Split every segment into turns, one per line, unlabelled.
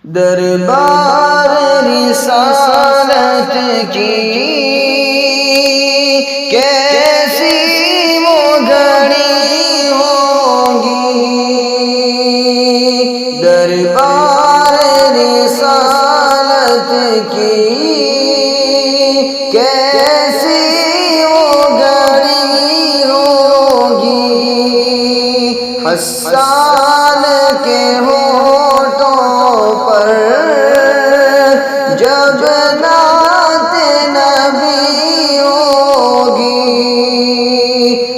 دربار رسالت کی کیسی وہ گھڑی ہوگی، دربار رسالت کی کیسی وہ گھڑی ہوگی، حسان کے جب نعت نبی ہوگی،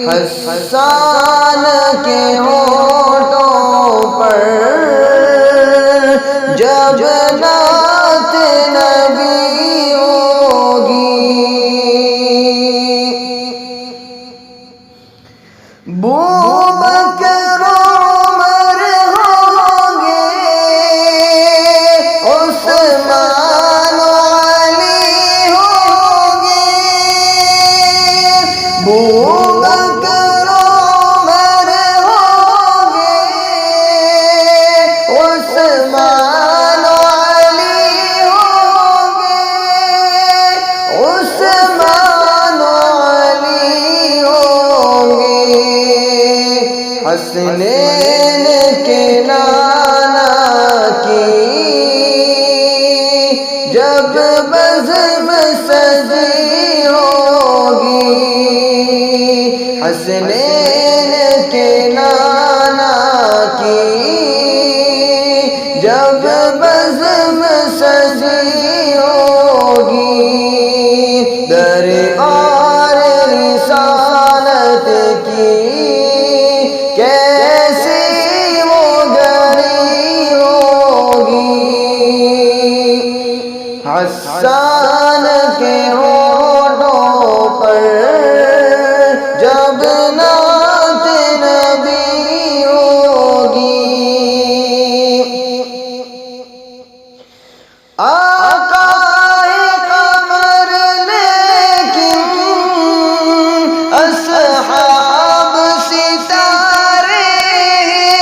حسان کے ہونٹوں پر جب نعت نبی ہوگی، بوبکر عمر ہوں گے، عثمان علی ہوں گے، بوبکر عمر ہوں گے، عثمان علی ہوں گے، عثمان علی ہوں گے، حسنین کے نانا کی جب بزم سجی ہوگی، حسنین کے نانا کی جب بزم سجی ہوگی، دربار رسالت کی کیسی وہ گھڑی ہوگی، حسان کے ہونٹوں پر جب نعت نبی ہوگی، آقائے قمر لیکن اصحاب ستارے ہیں،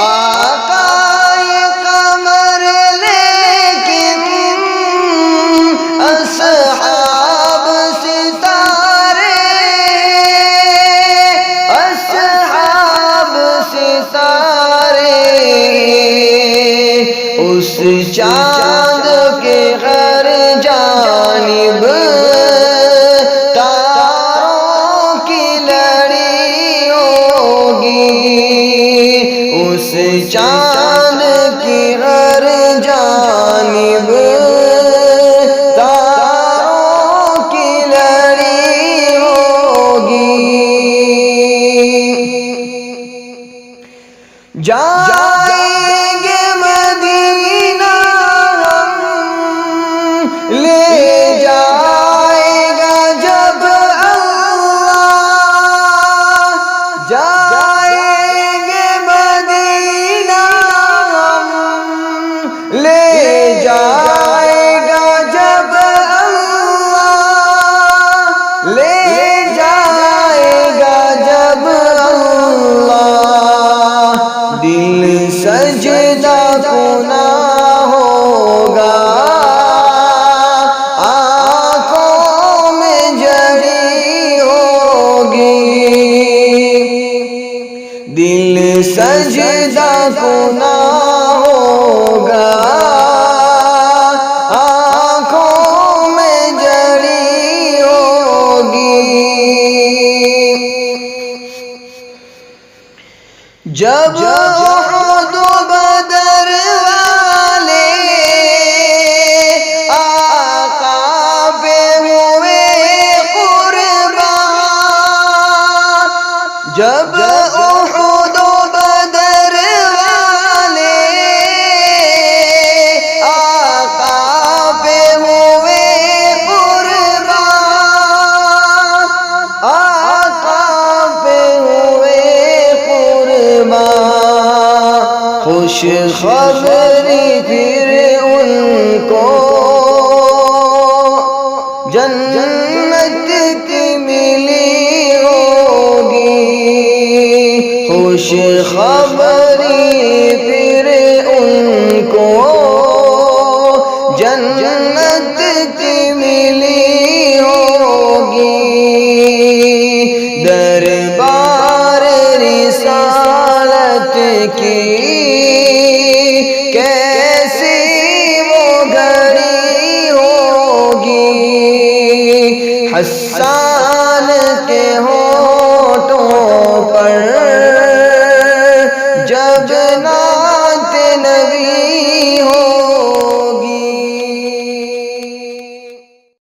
آقائے قمر لیکن اصحاب ستارے ہیں، اصحاب ستارے ہیں، اس چاند کے ہر جانب تاروں کی لڑی ہوگی، اس چاند کی ہر جانب تاروں کی لڑی ہوگی، جائیں گے مدینہ ہم، لے جائے گا جب اللہ، جائیں گے مدینہ ہم، لے جائے گا جب اللہ، لے جائے گا جب اللہ، دل سجدہ گناہ ہوگا، آنکھوں میں جری ہوگی، دل سجدہ گناہ ہوگا، آنکھوں میں جری ہوگی، جب احد و بدر والے آقا پہ ہوئے قربان، جب احد و بدر والے آقا پہ ہوئے قربان، آقا پہ ہوئے قربان، خوش خبری پھر ان کو جنت کی ملی ہوگی، خوش خبری پھر ان جنت کی ملی ہوگی، دربار رسالت کی